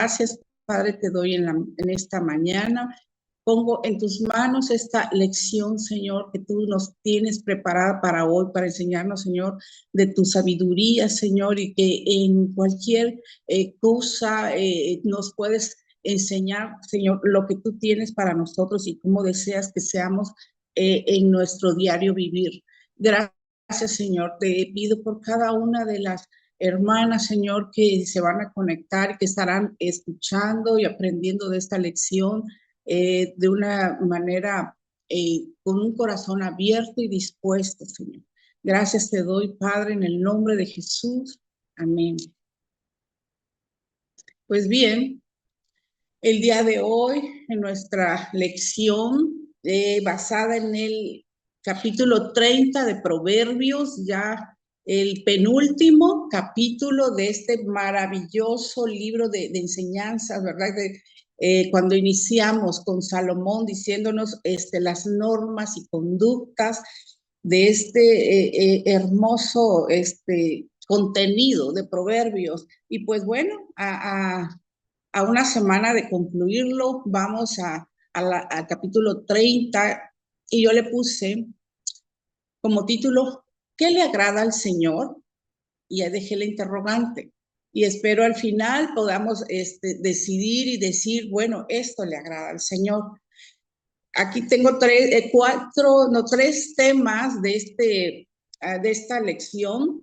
Gracias, Padre, te doy en esta mañana. Pongo en tus manos esta lección, Señor, que tú nos tienes preparada para hoy, para enseñarnos, Señor, de tu sabiduría, Señor, y que en cualquier cosa nos puedes enseñar, Señor, lo que tú tienes para nosotros y cómo deseas que seamos en nuestro diario vivir. Gracias, Señor. Te pido por cada una de las hermanas, Señor, que se van a conectar, que estarán escuchando y aprendiendo de esta lección de una manera, con un corazón abierto y dispuesto, Señor. Gracias te doy, Padre, en el nombre de Jesús. Amén. Pues bien, el día de hoy, en nuestra lección, basada en el capítulo 30 de Proverbios, ya el penúltimo capítulo de este maravilloso libro de enseñanzas, ¿verdad? Cuando iniciamos con Salomón diciéndonos las normas y conductas de hermoso contenido de Proverbios. Y pues bueno, a una semana de concluirlo, vamos al capítulo 30 y yo le puse como título, ¿qué le agrada al Señor? Y ya dejé la interrogante. Y espero al final podamos decidir y decir, bueno, esto le agrada al Señor. Aquí tengo tres temas de esta lección.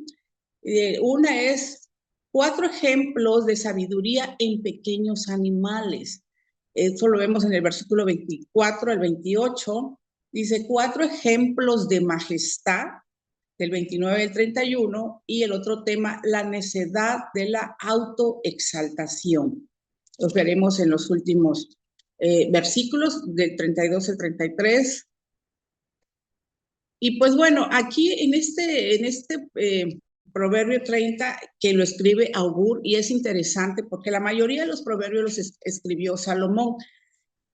Una es 4 ejemplos de sabiduría en pequeños animales. Esto lo vemos en el versículo 24 al 28. Dice 4 ejemplos de majestad, del 29 al 31. Y el otro tema, la necedad de la autoexaltación. Los veremos en los últimos versículos, del 32 al 33. Y pues bueno, aquí en este Proverbio 30, que lo escribe Agur, y es interesante porque la mayoría de los proverbios los escribió Salomón,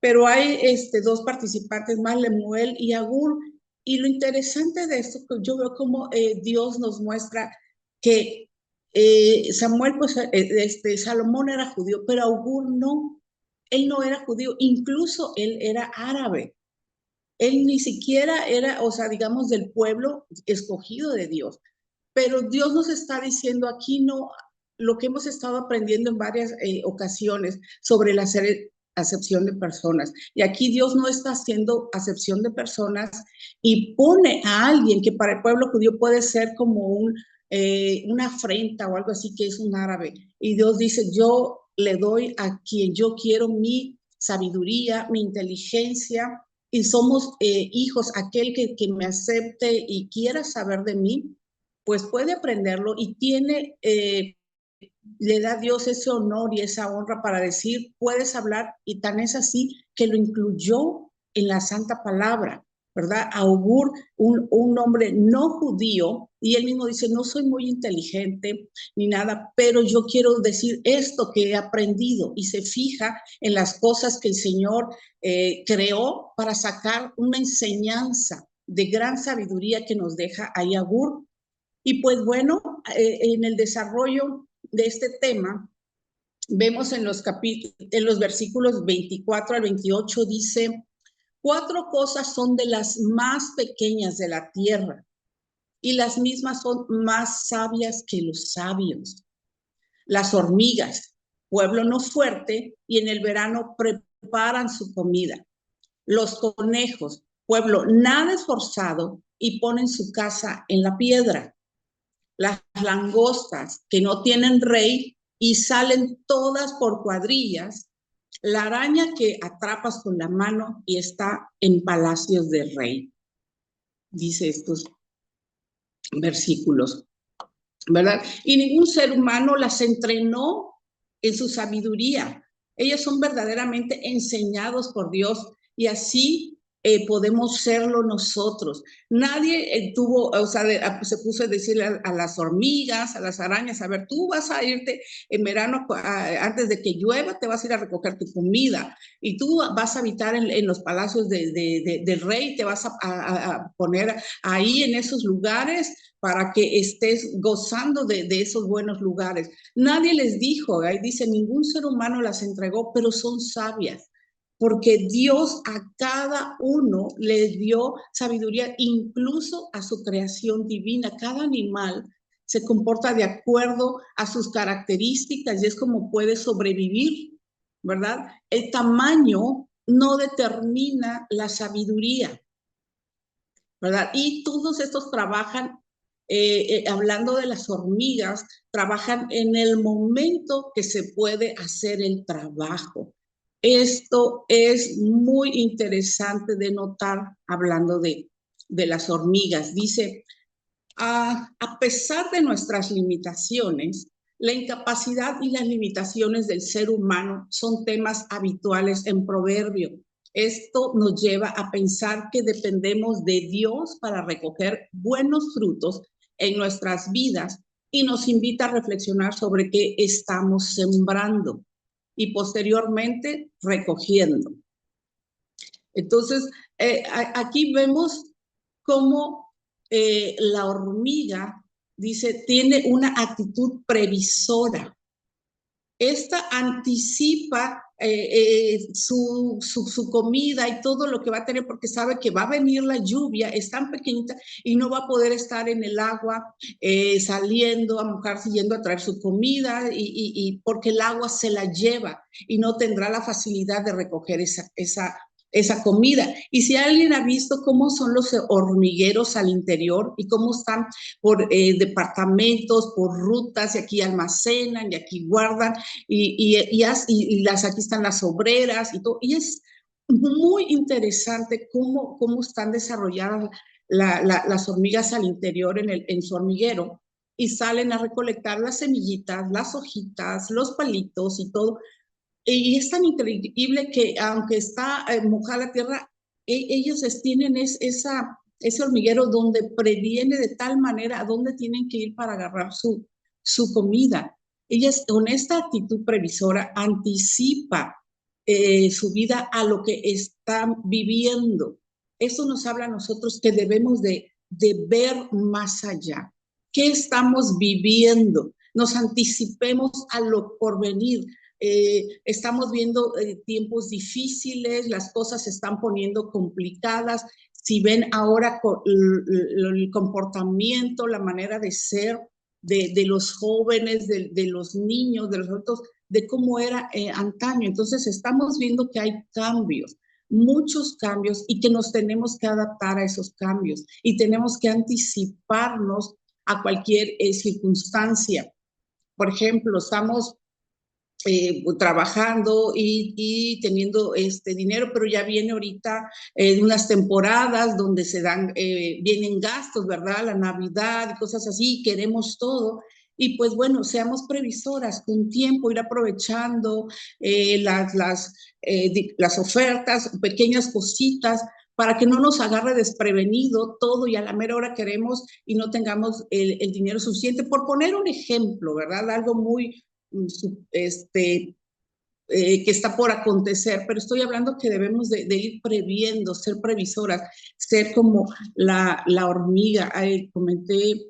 pero hay 2 participantes más, Lemuel y Agur, y lo interesante de esto, yo veo cómo Dios nos muestra que Samuel, pues Salomón era judío, pero Agur no, él no era judío, incluso él era árabe. Él ni siquiera era, o sea, digamos, del pueblo escogido de Dios. Pero Dios nos está diciendo aquí no, lo que hemos estado aprendiendo en varias ocasiones sobre la acepción de personas. Y aquí Dios no está haciendo acepción de personas y pone a alguien que para el pueblo judío puede ser como una afrenta o algo así, que es un árabe. Y Dios dice, yo le doy a quien yo quiero mi sabiduría, mi inteligencia, y somos hijos, aquel que me acepte y quiera saber de mí, pues puede aprenderlo y le da a Dios ese honor y esa honra para decir, puedes hablar, y tan es así que lo incluyó en la santa palabra, ¿verdad? Agur, un hombre no judío, y él mismo dice, no soy muy inteligente ni nada, pero yo quiero decir esto que he aprendido, y se fija en las cosas que el Señor creó para sacar una enseñanza de gran sabiduría que nos deja ahí Agur. Y pues bueno, en el desarrollo de este tema, vemos en los versículos 24 al 28, dice, 4 cosas son de las más pequeñas de la tierra, y las mismas son más sabias que los sabios. Las hormigas, pueblo no fuerte, y en el verano preparan su comida. Los conejos, pueblo nada esforzado, y ponen su casa en la piedra. Las langostas, que no tienen rey y salen todas por cuadrillas. La araña que atrapas con la mano y está en palacios de rey. Dice estos versículos, ¿verdad? Y ningún ser humano las entrenó en su sabiduría. Ellos son verdaderamente enseñados por Dios, y así podemos serlo nosotros. Nadie se puso a decirle a las hormigas, a las arañas, a ver, tú vas a irte en verano, antes de que llueva, te vas a ir a recoger tu comida y tú vas a habitar en los palacios del rey, te vas a poner ahí en esos lugares para que estés gozando de esos buenos lugares. Nadie les dijo, ahí dice, ningún ser humano las entregó, pero son sabias porque Dios a cada uno le dio sabiduría, incluso a su creación divina. Cada animal se comporta de acuerdo a sus características y es como puede sobrevivir, ¿verdad? El tamaño no determina la sabiduría, ¿verdad? Y todos estos trabajan, hablando de las hormigas, trabajan en el momento que se puede hacer el trabajo. Esto es muy interesante de notar hablando de las hormigas. Dice, a pesar de nuestras limitaciones, la incapacidad y las limitaciones del ser humano son temas habituales en Proverbio. Esto nos lleva a pensar que dependemos de Dios para recoger buenos frutos en nuestras vidas y nos invita a reflexionar sobre qué estamos sembrando y posteriormente recogiendo. Entonces, aquí vemos cómo la hormiga, dice, tiene una actitud previsora. Esta anticipa su comida y todo lo que va a tener porque sabe que va a venir la lluvia, es tan pequeñita y no va a poder estar en el agua saliendo a mojarse, yendo a traer su comida y porque el agua se la lleva y no tendrá la facilidad de recoger esa comida. Y si alguien ha visto cómo son los hormigueros al interior y cómo están por departamentos, por rutas, y aquí almacenan y aquí guardan, aquí están las obreras y todo. Y es muy interesante cómo están desarrolladas las hormigas al interior en su hormiguero y salen a recolectar las semillitas, las hojitas, los palitos y todo. Y es tan increíble que aunque está mojada la tierra, ellos tienen ese hormiguero donde previene de tal manera a dónde tienen que ir para agarrar su comida. Ellas con esta actitud previsora anticipa su vida a lo que están viviendo. Eso nos habla a nosotros que debemos de ver más allá. ¿Qué estamos viviendo? Nos anticipemos a lo por venir. Estamos viendo tiempos difíciles, las cosas se están poniendo complicadas. Si ven ahora el comportamiento, la manera de ser de los jóvenes, de los niños, de los adultos, de cómo era antaño. Entonces estamos viendo que hay cambios, muchos cambios y que nos tenemos que adaptar a esos cambios y tenemos que anticiparnos a cualquier circunstancia. Por ejemplo, estamos trabajando y teniendo dinero, pero ya viene ahorita unas temporadas donde vienen gastos, ¿verdad? La Navidad y cosas así, queremos todo. Y pues bueno, seamos previsoras con tiempo, ir aprovechando las ofertas, pequeñas cositas, para que no nos agarre desprevenido todo y a la mera hora queremos y no tengamos el dinero suficiente. Por poner un ejemplo, ¿verdad? Algo muy, que está por acontecer, pero estoy hablando que debemos de ir previendo, ser previsoras, ser como la hormiga. Comenté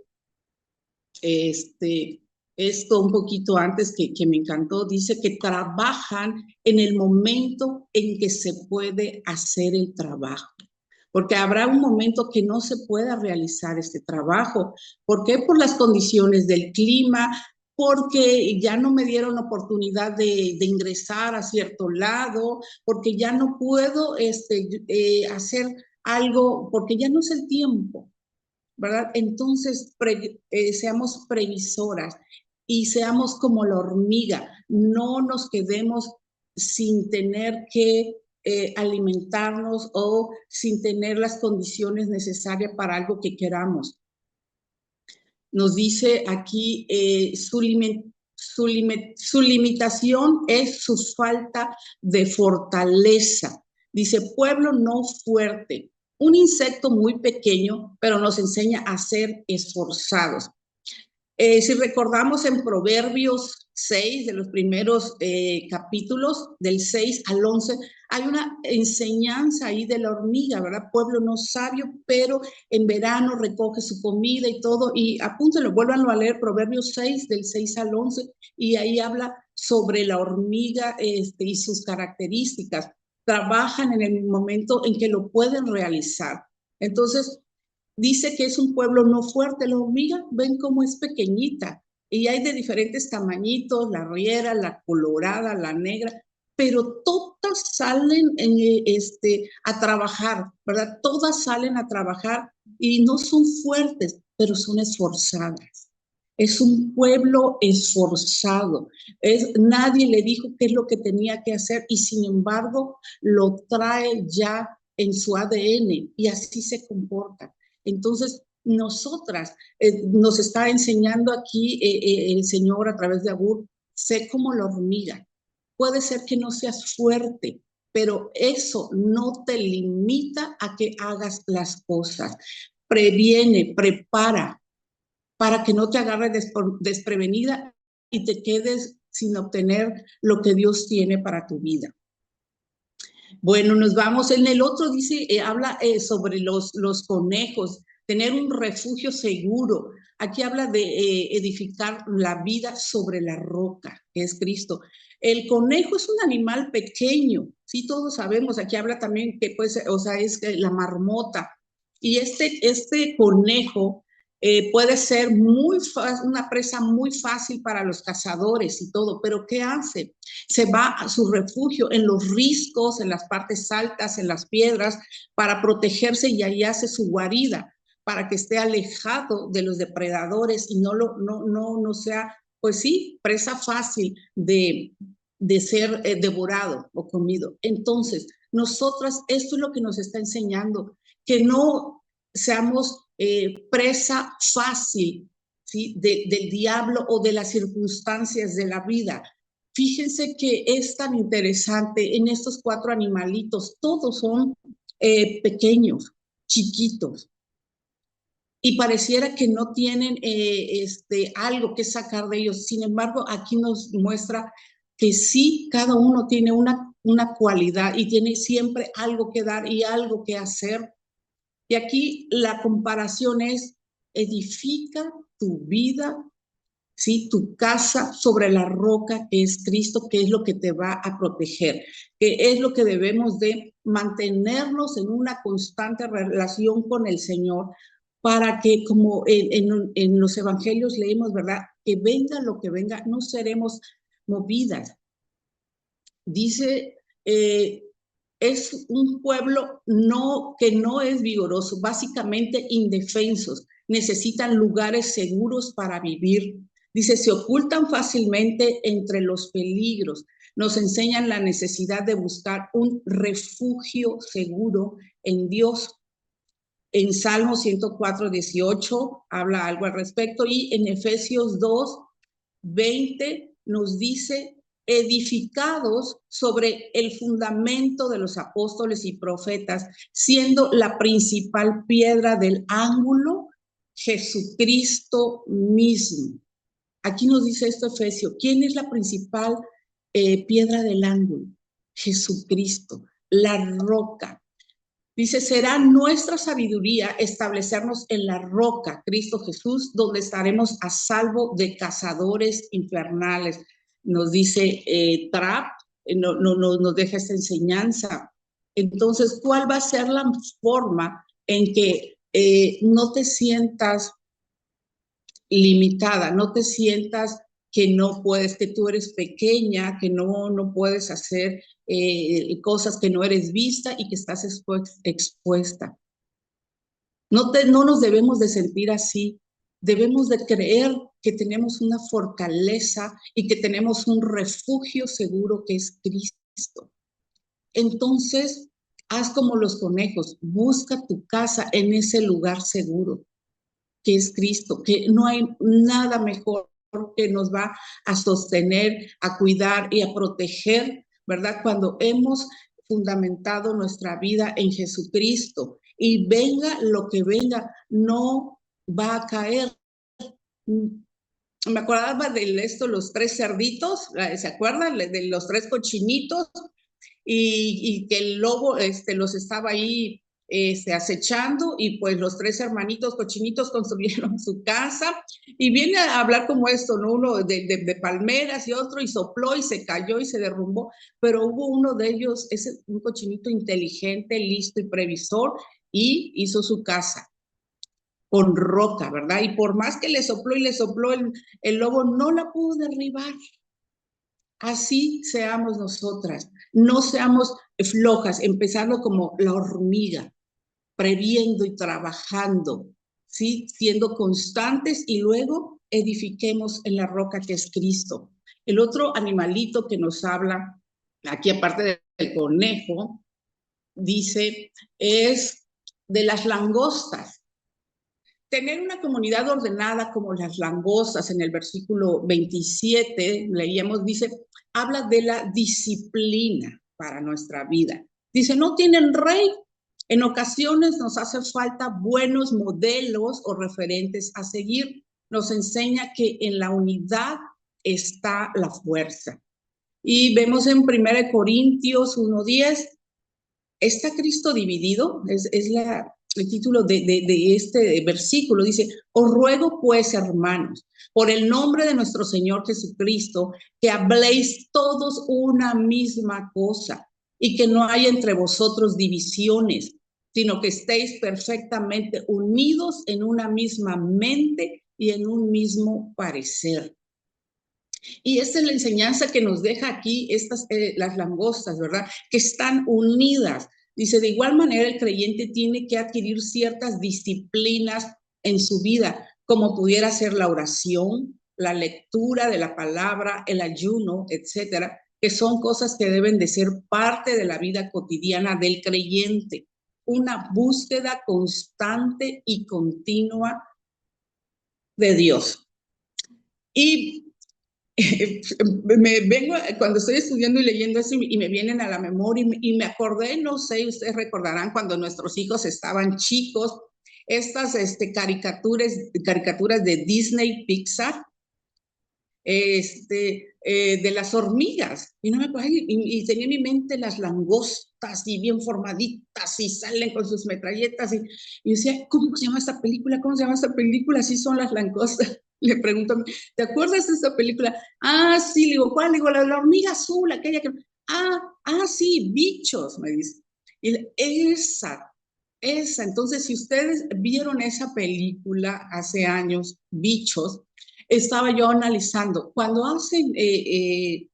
esto un poquito antes que me encantó, dice que trabajan en el momento en que se puede hacer el trabajo. Porque habrá un momento que no se pueda realizar este trabajo. ¿Por qué? Por las condiciones del clima, porque ya no me dieron oportunidad de ingresar a cierto lado, porque ya no puedo hacer algo, porque ya no es el tiempo, ¿verdad? Entonces, seamos previsoras y seamos como la hormiga, no nos quedemos sin tener que alimentarnos o sin tener las condiciones necesarias para algo que queramos. Nos dice aquí su limitación es su falta de fortaleza. Dice, pueblo no fuerte, un insecto muy pequeño, pero nos enseña a ser esforzados. Si recordamos en Proverbios 6, de los primeros capítulos, del 6 al 11, hay una enseñanza ahí de la hormiga, ¿verdad? Pueblo no sabio, pero en verano recoge su comida y todo. Y apúntenlo, vuélvanlo a leer, Proverbios 6, del 6 al 11, y ahí habla sobre la hormiga y sus características. Trabajan en el momento en que lo pueden realizar. Entonces, dice que es un pueblo no fuerte. La hormiga, ven cómo es pequeñita. Y hay de diferentes tamañitos, la riera, la colorada, la negra, pero todas salen a trabajar, ¿verdad? Todas salen a trabajar y no son fuertes, pero son esforzadas. Es un pueblo esforzado. Nadie le dijo qué es lo que tenía que hacer y sin embargo lo trae ya en su ADN y así se comporta. Entonces, nosotras, nos está enseñando aquí el Señor a través de Agur, sé como la hormiga. Puede ser que no seas fuerte, pero eso no te limita a que hagas las cosas. Previene, prepara, para que no te agarre desprevenida y te quedes sin obtener lo que Dios tiene para tu vida. Bueno, nos vamos. En el otro dice, habla sobre los conejos, tener un refugio seguro. Aquí habla de edificar la vida sobre la roca, que es Cristo. El conejo es un animal pequeño, sí, todos sabemos. Aquí habla también que, pues, o sea, es la marmota. Y este conejo puede ser una presa muy fácil para los cazadores y todo, pero ¿qué hace? Se va a su refugio en los riscos, en las partes altas, en las piedras, para protegerse y ahí hace su guarida, para que esté alejado de los depredadores y no sea, pues sí, presa fácil de ser devorado o comido. Entonces, nosotras, esto es lo que nos está enseñando, que no seamos presa fácil, ¿sí? Del diablo o de las circunstancias de la vida. Fíjense que es tan interesante en estos 4 animalitos, todos son pequeños, chiquitos, y pareciera que no tienen algo que sacar de ellos. Sin embargo, aquí nos muestra que sí, cada uno tiene una cualidad y tiene siempre algo que dar y algo que hacer. Y aquí la comparación es, edifica tu vida, ¿sí? Tu casa sobre la roca que es Cristo, que es lo que te va a proteger, que es lo que debemos de mantenernos en una constante relación con el Señor, para que, como en los evangelios leímos, ¿verdad? Que venga lo que venga, no seremos movidas. Dice, es un pueblo que no es vigoroso, básicamente indefensos, necesitan lugares seguros para vivir. Dice, se ocultan fácilmente entre los peligros, nos enseñan la necesidad de buscar un refugio seguro en Dios. En Salmo 104:18 habla algo al respecto y en Efesios 2:20 nos dice, edificados sobre el fundamento de los apóstoles y profetas, siendo la principal piedra del ángulo Jesucristo mismo. Aquí nos dice esto Efesios, ¿quién es la principal piedra del ángulo? Jesucristo, la roca. Dice, será nuestra sabiduría establecernos en la roca, Cristo Jesús, donde estaremos a salvo de cazadores infernales. Nos dice Trapp, nos deja esta enseñanza. Entonces, ¿cuál va a ser la forma en que no te sientas limitada, no te sientas que no puedes, que tú eres pequeña, que no puedes hacer cosas, que no eres vista y que estás expuesta? No nos debemos de sentir así, debemos de creer que tenemos una fortaleza y que tenemos un refugio seguro que es Cristo. Entonces, haz como los conejos, busca tu casa en ese lugar seguro que es Cristo, que no hay nada mejor que nos va a sostener, a cuidar y a proteger, ¿verdad? Cuando hemos fundamentado nuestra vida en Jesucristo. Y venga lo que venga, no va a caer. Me acordaba de esto, los 3 cerditos, ¿se acuerdan? De los 3 cochinitos, y que el lobo los estaba ahí acechando, y pues los 3 hermanitos cochinitos construyeron su casa, y viene a hablar como esto, ¿no? Uno de palmeras y otro, y sopló y se cayó y se derrumbó, pero hubo uno de ellos, un cochinito inteligente, listo y previsor, y hizo su casa con roca, ¿verdad? Y por más que le sopló y le sopló, el lobo no la pudo derribar. Así seamos nosotras, no seamos flojas, empezando como la hormiga, previendo y trabajando, ¿sí? Siendo constantes, y luego edifiquemos en la roca que es Cristo. El otro animalito que nos habla, aquí aparte del conejo, dice, es de las langostas. Tener una comunidad ordenada como las langostas, en el versículo 27, leíamos, dice, habla de la disciplina para nuestra vida. Dice, no tienen rey. En ocasiones nos hace falta buenos modelos o referentes a seguir. Nos enseña que en la unidad está la fuerza. Y vemos en 1 Corintios 1:10, ¿está Cristo dividido? Es el título de este versículo. Dice, os ruego pues, hermanos, por el nombre de nuestro Señor Jesucristo, que habléis todos una misma cosa, y que no haya entre vosotros divisiones, sino que estéis perfectamente unidos en una misma mente y en un mismo parecer. Y esta es la enseñanza que nos deja aquí las langostas, ¿verdad? Que están unidas. Dice, de igual manera el creyente tiene que adquirir ciertas disciplinas en su vida, como pudiera ser la oración, la lectura de la palabra, el ayuno, etcétera, que son cosas que deben de ser parte de la vida cotidiana del creyente. Una búsqueda constante y continua de Dios. Y me vengo, cuando estoy estudiando y leyendo eso, y me vienen a la memoria, y me acordé, no sé, ustedes recordarán cuando nuestros hijos estaban chicos, estas caricaturas de Disney, Pixar, de las hormigas, y no me acuerdo, y tenía en mi mente las langostas y bien formaditas y salen con sus metralletas, y decía, ¿cómo se llama esta película? ¿Cómo se llama esta película? Así son las langostas. Le pregunto, ¿te acuerdas de esta película? Ah, sí, le digo, ¿cuál? Le digo, la hormiga azul, aquella que... sí, Bichos, me dice. Y esa. Entonces, si ustedes vieron esa película hace años, Bichos, estaba yo analizando, cuando hacen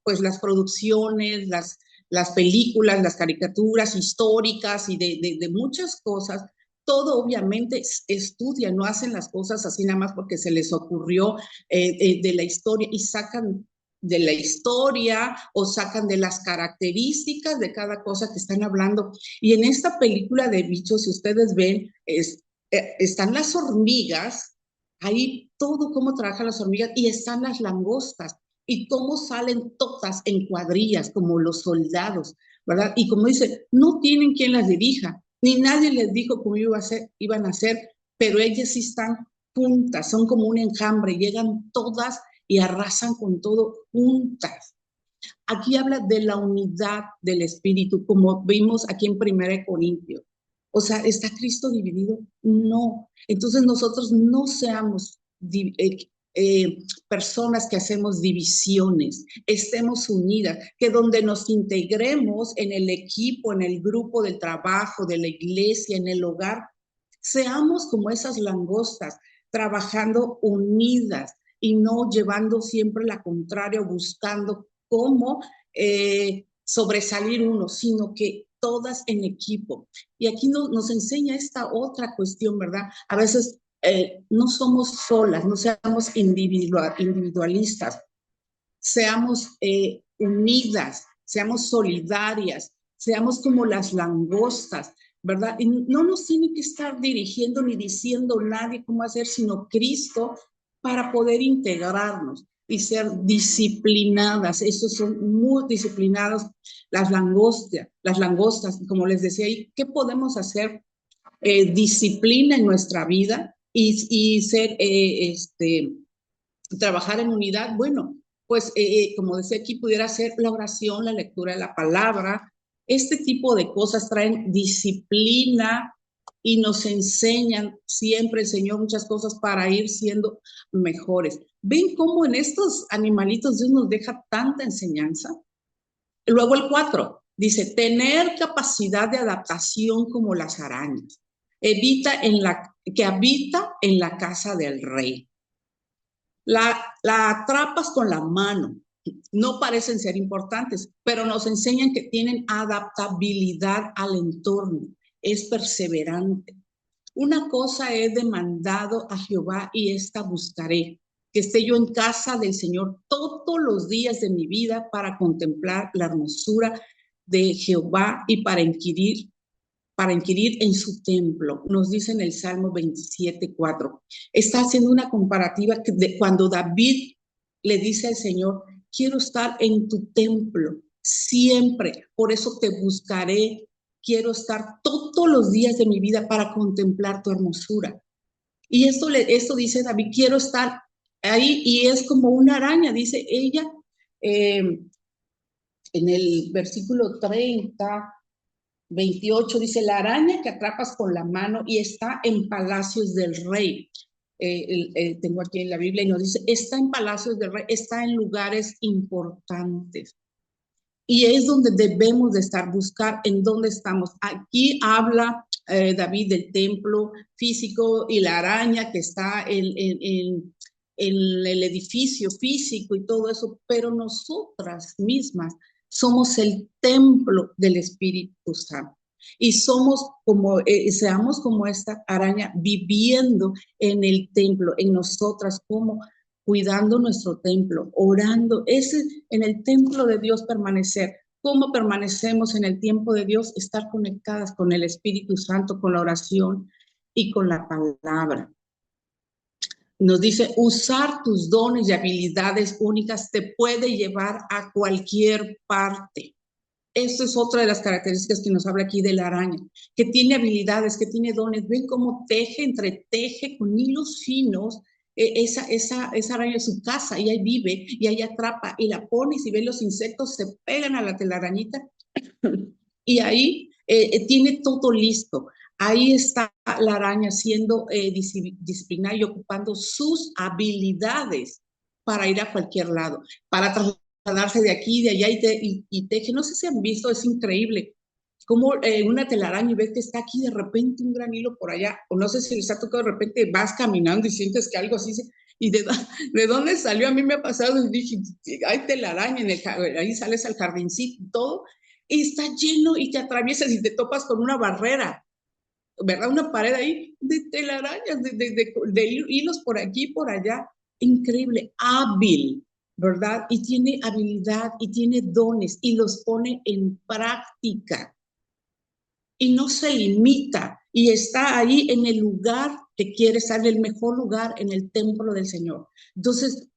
pues las producciones, las películas, las caricaturas históricas y de muchas cosas, todo obviamente estudian, no hacen las cosas así nada más porque se les ocurrió de la historia, y sacan de la historia o sacan de las características de cada cosa que están hablando. Y en esta película de Bichos, si ustedes ven, están las hormigas, ahí todo cómo trabajan las hormigas, y están las langostas, y cómo salen todas en cuadrillas, como los soldados, ¿verdad? Y como dice, no tienen quien las dirija, ni nadie les dijo cómo iban a ser, pero ellas sí están juntas, son como un enjambre, llegan todas y arrasan con todo juntas. Aquí habla de la unidad del espíritu, como vimos aquí en 1 Corintios. O sea, ¿está Cristo dividido? No. Entonces nosotros no seamos personas que hacemos divisiones, estemos unidas, que donde nos integremos en el equipo, en el grupo del trabajo, de la iglesia, en el hogar, seamos como esas langostas, trabajando unidas y no llevando siempre la contraria, buscando cómo sobresalir uno, sino que todas en equipo. Y aquí nos enseña esta otra cuestión, ¿verdad? A veces no somos solas, no seamos individualistas, seamos unidas, seamos solidarias, seamos como las langostas, ¿verdad? Y no nos tiene que estar dirigiendo ni diciendo nadie cómo hacer, sino Cristo, para poder integrarnos. y ser disciplinadas. Estos son muy disciplinados. Las langostas, como les decía ahí, ¿qué podemos hacer? Disciplina en nuestra vida y ser, trabajar en unidad. Bueno, pues como decía aquí, pudiera ser la oración, la lectura de la palabra. Este tipo de cosas traen disciplina y nos enseñan siempre el Señor muchas cosas para ir siendo mejores. ¿Ven cómo en estos animalitos Dios nos deja tanta enseñanza? Luego el 4 dice, tener capacidad de adaptación como las arañas. Que habita en la casa del rey. La atrapas con la mano. No parecen ser importantes, pero nos enseñan que tienen adaptabilidad al entorno. Es perseverante. Una cosa he demandado a Jehová y esta buscaré, que esté yo en casa del Señor todos los días de mi vida para contemplar la hermosura de Jehová y para inquirir en su templo. Nos dice en el Salmo 27:4. Está haciendo una comparativa de cuando David le dice al Señor, quiero estar en tu templo siempre, por eso te buscaré, quiero estar todos los días de mi vida para contemplar tu hermosura. Y esto dice David, quiero estar ahí, y es como una araña, dice ella, en el versículo 28 dice, la araña que atrapas con la mano y está en palacios del rey. Tengo aquí en la Biblia y nos dice, está en palacios del rey, está en lugares importantes. Y es donde debemos de estar, buscar en dónde estamos. Aquí habla David del templo físico y la araña que está en el edificio físico y todo eso, pero nosotras mismas somos el templo del Espíritu Santo. Y seamos como esta araña viviendo en el templo, en nosotras, como cuidando nuestro templo, orando, en el templo de Dios permanecer. ¿Cómo permanecemos en el tiempo de Dios? Estar conectadas con el Espíritu Santo, con la oración y con la palabra. Nos dice, usar tus dones y habilidades únicas te puede llevar a cualquier parte. Esto es otra de las características que nos habla aquí de la araña, que tiene habilidades, que tiene dones. Ven cómo entreteje con hilos finos esa araña en su casa, y ahí vive, y ahí atrapa, y la pone, y si ven los insectos, se pegan a la telarañita, y ahí tiene todo listo. Ahí está la araña siendo disciplinada y ocupando sus habilidades para ir a cualquier lado, para trasladarse de aquí, de allá y teje. No sé si han visto, es increíble como una telaraña y ves que está aquí de repente un gran hilo por allá, o no sé si les ha tocado, de repente vas caminando y sientes que algo así y de dónde salió. A mí me ha pasado y dije, hay telaraña, ahí sales al jardincito y todo, y está lleno y te atraviesas y te topas con una barrera, ¿verdad? Una pared ahí de telarañas, de hilos por aquí y por allá. Increíble, hábil, ¿verdad? Y tiene habilidad y tiene dones y los pone en práctica. Y no se limita y está ahí en el lugar que quiere estar, en el mejor lugar, en el templo del Señor. Entonces,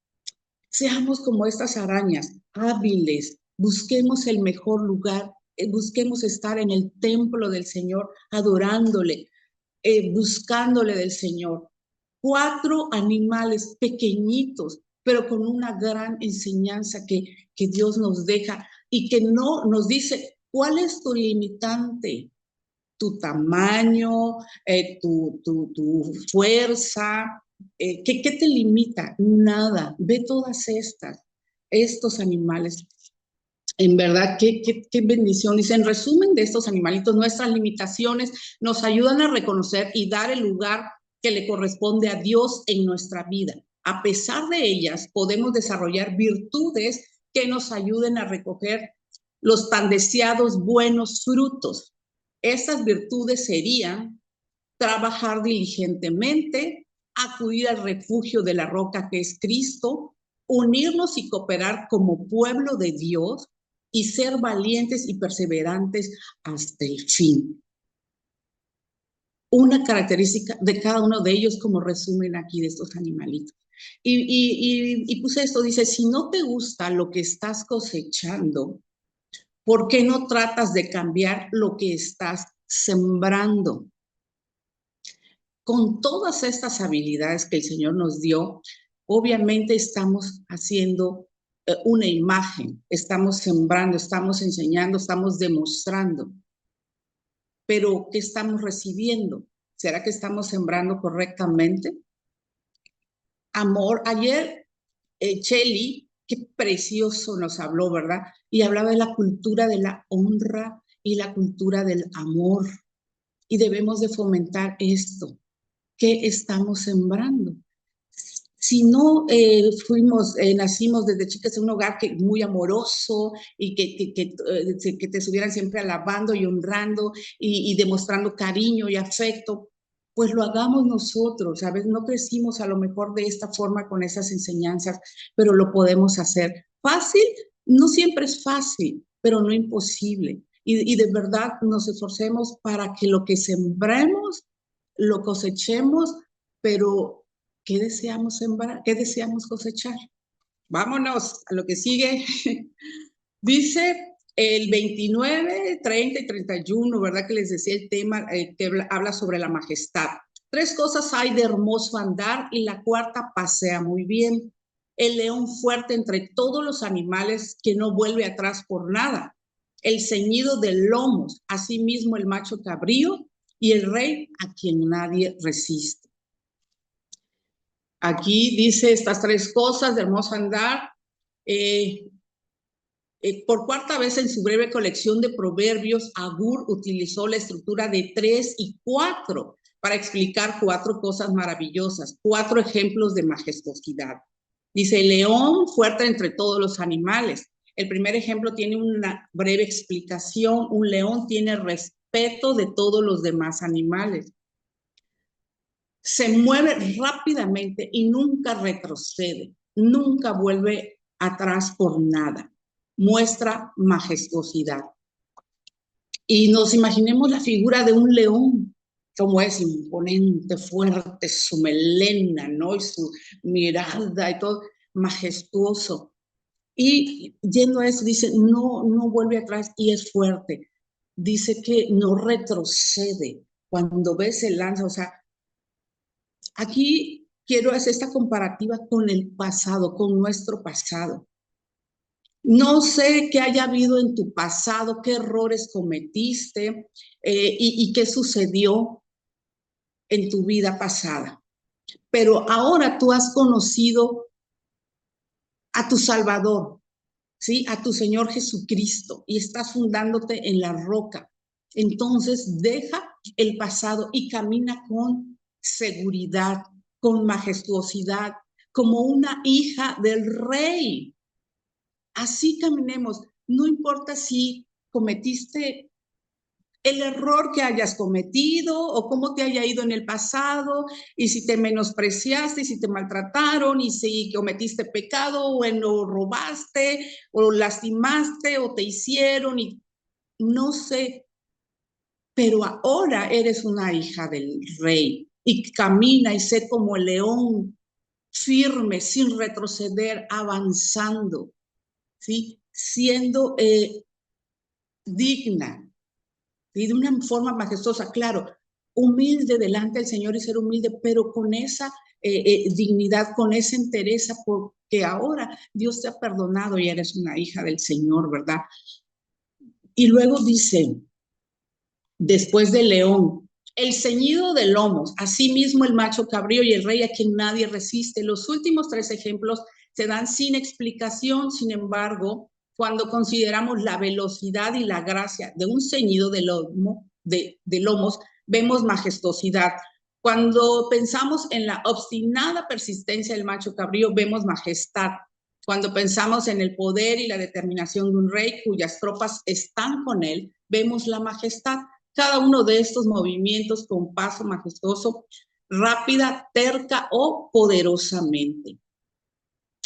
seamos como estas arañas, hábiles, busquemos el mejor lugar, busquemos estar en el templo del Señor, adorándole, buscándole del Señor. 4 animales pequeñitos, pero con una gran enseñanza que Dios nos deja y que no nos dice, ¿cuál es tu limitante? Tu tamaño, tu fuerza, ¿qué te limita? Nada. Ve todas estos animales. En verdad, qué bendición. Dice, en resumen de estos animalitos, nuestras limitaciones nos ayudan a reconocer y dar el lugar que le corresponde a Dios en nuestra vida. A pesar de ellas, podemos desarrollar virtudes que nos ayuden a recoger los tan deseados buenos frutos. Estas virtudes serían trabajar diligentemente, acudir al refugio de la roca que es Cristo, unirnos y cooperar como pueblo de Dios y ser valientes y perseverantes hasta el fin. Una característica de cada uno de ellos, como resumen aquí de estos animalitos. Y puse esto, dice, si no te gusta lo que estás cosechando, ¿por qué no tratas de cambiar lo que estás sembrando? Con todas estas habilidades que el Señor nos dio, obviamente estamos haciendo una imagen, estamos sembrando, estamos enseñando, estamos demostrando. Pero, ¿qué estamos recibiendo? ¿Será que estamos sembrando correctamente? Amor. Ayer, Cheli, qué precioso nos habló, ¿verdad? Y hablaba de la cultura de la honra y la cultura del amor. Y debemos de fomentar esto. ¿Qué estamos sembrando? Si no nacimos desde chicas en un hogar muy amoroso y que te estuvieran siempre alabando y honrando y demostrando cariño y afecto, pues lo hagamos nosotros, ¿sabes? No crecimos a lo mejor de esta forma con esas enseñanzas, pero lo podemos hacer. ¿Fácil? No siempre es fácil, pero no imposible. Y de verdad nos esforcemos para que lo que sembremos, lo cosechemos, pero ¿qué deseamos sembrar? ¿Qué deseamos cosechar? Vámonos a lo que sigue. Dice el 29, 30 y 31, ¿verdad? Que les decía el tema que habla sobre la majestad. 3 cosas hay de hermoso andar y la cuarta pasea muy bien. El león fuerte entre todos los animales que no vuelve atrás por nada. El ceñido de lomos, asimismo el macho cabrío y el rey a quien nadie resiste. Aquí dice estas 3 cosas de hermoso andar. Por cuarta vez en su breve colección de proverbios, Agur utilizó la estructura de 3 y 4 para explicar 4 cosas maravillosas, 4 ejemplos de majestuosidad. Dice, león fuerte entre todos los animales. El primer ejemplo tiene una breve explicación. Un león tiene respeto de todos los demás animales. Se mueve rápidamente y nunca retrocede, nunca vuelve atrás por nada. Muestra majestuosidad. Y nos imaginemos la figura de un león, como es imponente, fuerte, su melena, ¿no? Y su mirada y todo, majestuoso. Y yendo a eso, dice, no vuelve atrás y es fuerte. Dice que no retrocede. Cuando ves se lanza, o sea, aquí quiero hacer esta comparativa con el pasado, con nuestro pasado. No sé qué haya habido en tu pasado, qué errores cometiste y qué sucedió en tu vida pasada. Pero ahora tú has conocido a tu Salvador, ¿sí? A tu Señor Jesucristo y estás fundándote en la roca. Entonces deja el pasado y camina con seguridad, con majestuosidad, como una hija del rey. Así caminemos. No importa si cometiste el error que hayas cometido o cómo te haya ido en el pasado y si te menospreciaste y si te maltrataron y si cometiste pecado o no robaste o lastimaste o te hicieron y no sé, pero ahora eres una hija del rey y camina y sé como el león firme, sin retroceder, avanzando, ¿sí? Siendo digna, y de una forma majestuosa, claro, humilde delante del Señor y ser humilde, pero con esa dignidad, con esa entereza, porque ahora Dios te ha perdonado y eres una hija del Señor, ¿verdad? Y luego dice, después del león, el ceñido de lomos, asimismo el macho cabrío y el rey a quien nadie resiste. Los últimos 3 ejemplos se dan sin explicación, sin embargo, cuando consideramos la velocidad y la gracia de un ceñido de lomos, vemos majestuosidad. Cuando pensamos en la obstinada persistencia del macho cabrío, vemos majestad. Cuando pensamos en el poder y la determinación de un rey cuyas tropas están con él, vemos la majestad. Cada uno de estos movimientos con paso majestuoso, rápida, terca o poderosamente.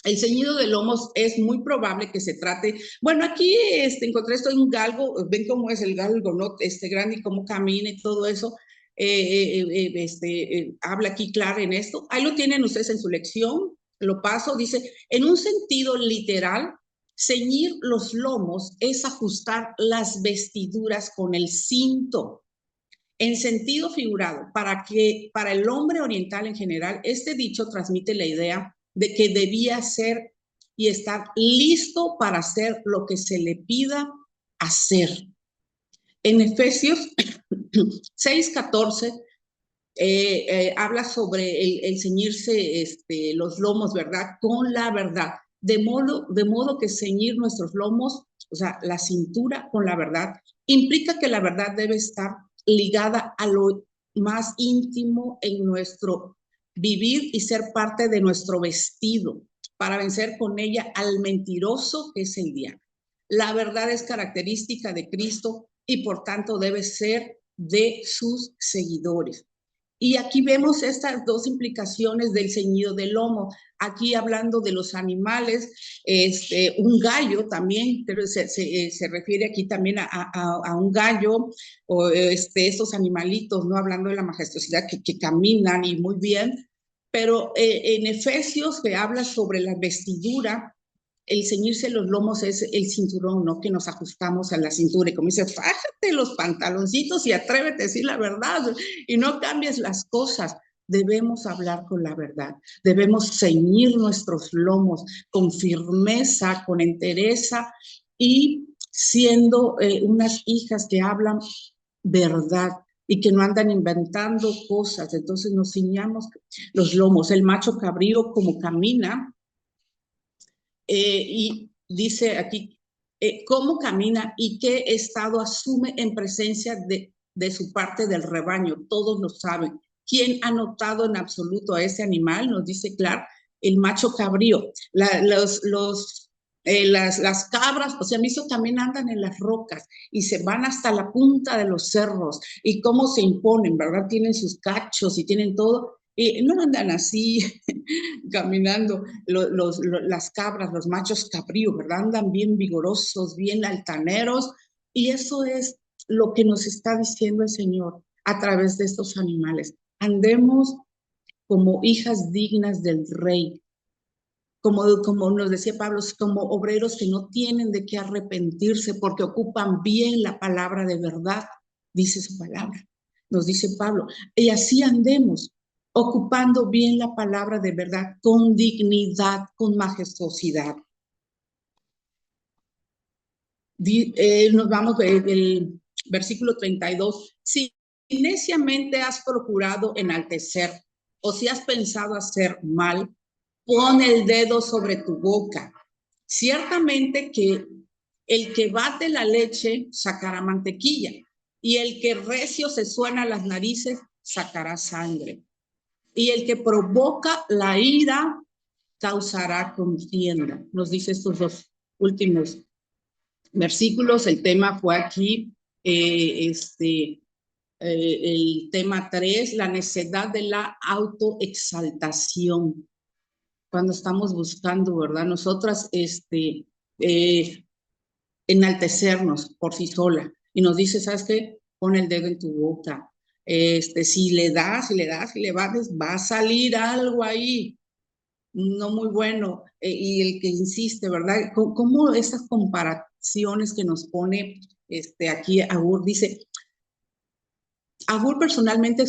El ceñido de lomos es muy probable que se trate, bueno, aquí encontré esto en un galgo, ven cómo es el galgo, ¿no? Grande y cómo camina y todo eso, habla aquí claro en esto. Ahí lo tienen ustedes en su lección, lo paso, dice, en un sentido literal, ceñir los lomos es ajustar las vestiduras con el cinto. En sentido figurado, para el hombre oriental en general, este dicho transmite la idea de que debía ser y estar listo para hacer lo que se le pida hacer. En Efesios 6:14 habla sobre el ceñirse los lomos, ¿verdad? Con la verdad. De modo que ceñir nuestros lomos, o sea, la cintura con la verdad, implica que la verdad debe estar ligada a lo más íntimo en nuestro vivir y ser parte de nuestro vestido para vencer con ella al mentiroso que es el diablo. La verdad es característica de Cristo y por tanto debe ser de sus seguidores. Y aquí vemos estas dos implicaciones del ceñido del lomo. Aquí hablando de los animales, un gallo también, pero se refiere aquí también a un gallo, o estos animalitos, ¿no? Hablando de la majestuosidad que caminan y muy bien. Pero en Efesios que habla sobre la vestidura, el ceñirse los lomos es el cinturón, ¿no? Que nos ajustamos a la cintura y como dice, fájate los pantaloncitos y atrévete a decir la verdad y no cambies las cosas. Debemos hablar con la verdad, debemos ceñir nuestros lomos con firmeza, con entereza y siendo unas hijas que hablan verdad y que no andan inventando cosas. Entonces nos ciñamos los lomos. El macho cabrío como camina, y dice aquí, cómo camina y qué estado asume en presencia de su parte del rebaño. Todos lo saben. ¿Quién ha notado en absoluto a ese animal? Nos dice Clark, el macho cabrío. Las cabras, o sea, eso también andan en las rocas y se van hasta la punta de los cerros y cómo se imponen, ¿verdad? Tienen sus cachos y tienen todo. Y no andan así caminando las cabras, los machos cabríos, ¿verdad? Andan bien vigorosos, bien altaneros, y eso es lo que nos está diciendo el Señor a través de estos animales. Andemos como hijas dignas del Rey, como nos decía Pablo, como obreros que no tienen de qué arrepentirse porque ocupan bien la palabra de verdad, dice su palabra, nos dice Pablo, y así andemos, ocupando bien la palabra de verdad, con dignidad, con majestuosidad. Nos vamos del versículo 32. Si neciamente has procurado enaltecer o si has pensado hacer mal, pon el dedo sobre tu boca. Ciertamente que el que bate la leche sacará mantequilla y el que recio se suena las narices sacará sangre. Y el que provoca la ira causará contienda. Nos dice estos dos últimos versículos. El tema fue aquí, el tema 3, la necedad de la autoexaltación. Cuando estamos buscando, ¿verdad? Nosotras, enaltecernos por sí sola. Y nos dice, ¿sabes qué? Pon el dedo en tu boca. Si le das, va a salir algo ahí no muy bueno. Y el que insiste, ¿verdad? ¿Cómo esas comparaciones que nos pone aquí Agur? Dice, Agur personalmente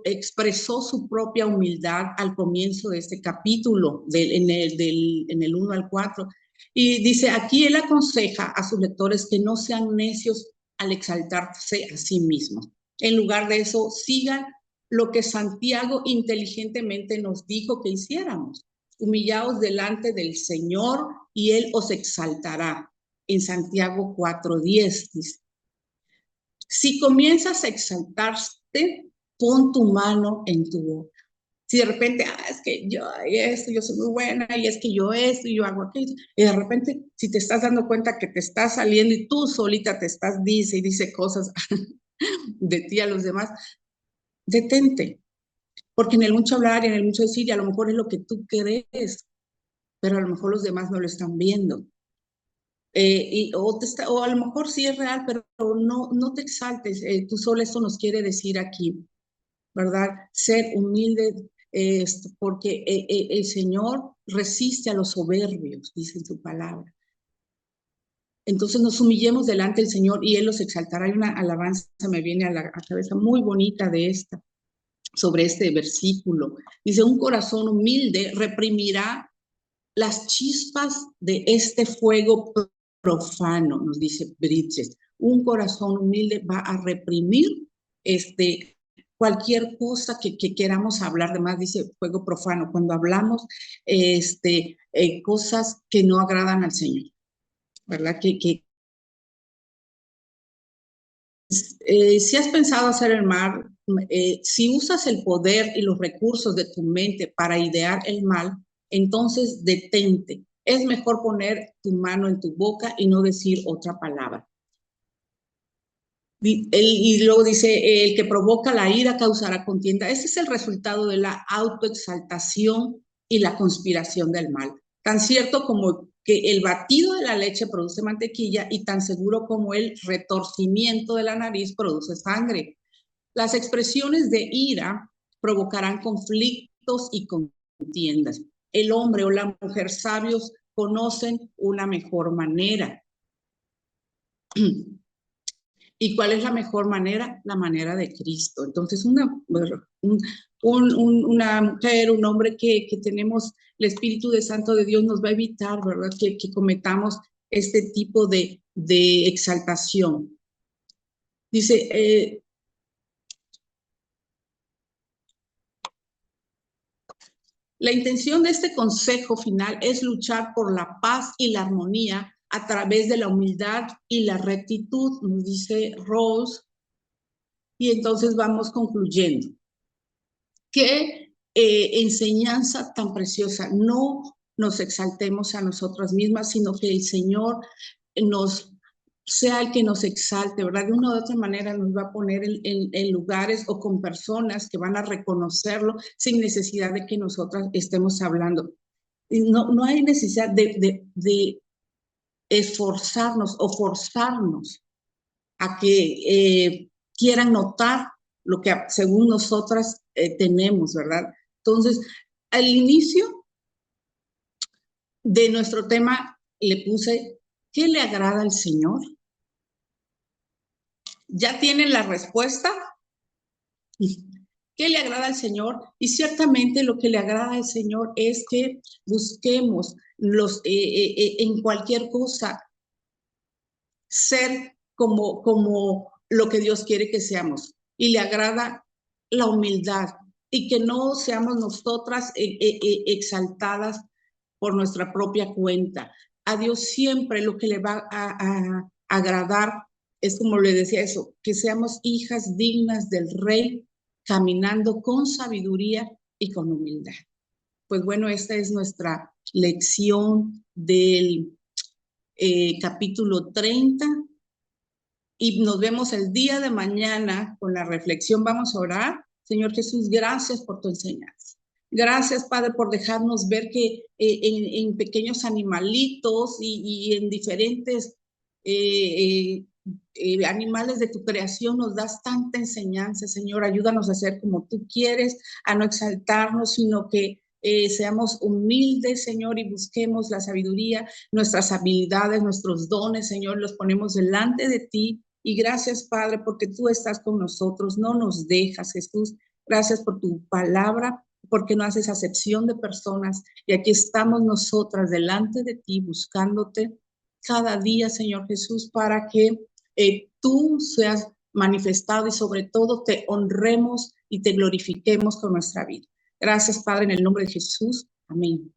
expresó su propia humildad al comienzo de este capítulo, en el 1 al 4. Y dice, aquí él aconseja a sus lectores que no sean necios al exaltarse a sí mismos. En lugar de eso, sigan lo que Santiago inteligentemente nos dijo que hiciéramos. Humillaos delante del Señor y Él os exaltará. En Santiago 4:10 dice. Si comienzas a exaltarte, pon tu mano en tu boca. Si de repente, es que yo soy muy buena, y es que yo esto, y yo hago aquello, y de repente, si te estás dando cuenta que te está saliendo y tú solita te estás, dice cosas de ti a los demás, detente. Porque en el mucho hablar y en el mucho decir, y a lo mejor es lo que tú crees, pero a lo mejor los demás no lo están viendo. O a lo mejor sí es real, pero no te exaltes. Tú solo eso nos quiere decir aquí, ¿verdad? Ser humilde, porque el Señor resiste a los soberbios, dice en su palabra. Entonces nos humillemos delante del Señor y Él los exaltará. Hay una alabanza, me viene a la cabeza muy bonita de esta, sobre este versículo. Dice, un corazón humilde reprimirá las chispas de este fuego profano, nos dice Bridges. Un corazón humilde va a reprimir cualquier cosa que queramos hablar. Además dice fuego profano, cuando hablamos cosas que no agradan al Señor, ¿verdad? Si has pensado hacer el mal, si usas el poder y los recursos de tu mente para idear el mal, entonces detente. Es mejor poner tu mano en tu boca y no decir otra palabra. Y luego dice, el que provoca la ira causará contienda. Ese es el resultado de la autoexaltación y la conspiración del mal. Tan cierto como que el batido de la leche produce mantequilla y tan seguro como el retorcimiento de la nariz produce sangre. Las expresiones de ira provocarán conflictos y contiendas. El hombre o la mujer sabios conocen una mejor manera. ¿Y cuál es la mejor manera? La manera de Cristo. Entonces, una mujer, un hombre que tenemos el Espíritu de Santo de Dios nos va a evitar, ¿verdad? Que cometamos este tipo de exaltación. Dice, la intención de este consejo final es luchar por la paz y la armonía a través de la humildad y la rectitud, nos dice Rose. Y entonces vamos concluyendo. Qué enseñanza tan preciosa. No nos exaltemos a nosotras mismas, sino que el Señor sea el que nos exalte, ¿verdad? De una u otra manera nos va a poner en lugares o con personas que van a reconocerlo sin necesidad de que nosotras estemos hablando. No hay necesidad de esforzarnos o forzarnos a que quieran notar lo que según nosotras tenemos, ¿verdad? Entonces, al inicio de nuestro tema le puse, ¿qué le agrada al Señor? ¿Ya tienen la respuesta? ¿Qué le agrada al Señor? Y ciertamente lo que le agrada al Señor es que busquemos en cualquier cosa ser como lo que Dios quiere que seamos. Y le agrada la humildad y que no seamos nosotras exaltadas por nuestra propia cuenta. A Dios siempre lo que le va a agradar es, como le decía eso, que seamos hijas dignas del Rey, caminando con sabiduría y con humildad. Pues bueno, esta es nuestra lección del capítulo 30. Y nos vemos el día de mañana con la reflexión. Vamos a orar. Señor Jesús, gracias por tu enseñanza. Gracias, Padre, por dejarnos ver que en pequeños animalitos y en diferentes animales de tu creación nos das tanta enseñanza, Señor. Ayúdanos a ser como tú quieres, a no exaltarnos, sino que seamos humildes, Señor, y busquemos la sabiduría, nuestras habilidades, nuestros dones, Señor, los ponemos delante de ti. Y gracias, Padre, porque tú estás con nosotros, no nos dejas, Jesús. Gracias por tu palabra, porque no haces acepción de personas. Y aquí estamos nosotras delante de ti, buscándote cada día, Señor Jesús, para que tú seas manifestado y sobre todo te honremos y te glorifiquemos con nuestra vida. Gracias, Padre, en el nombre de Jesús. Amén.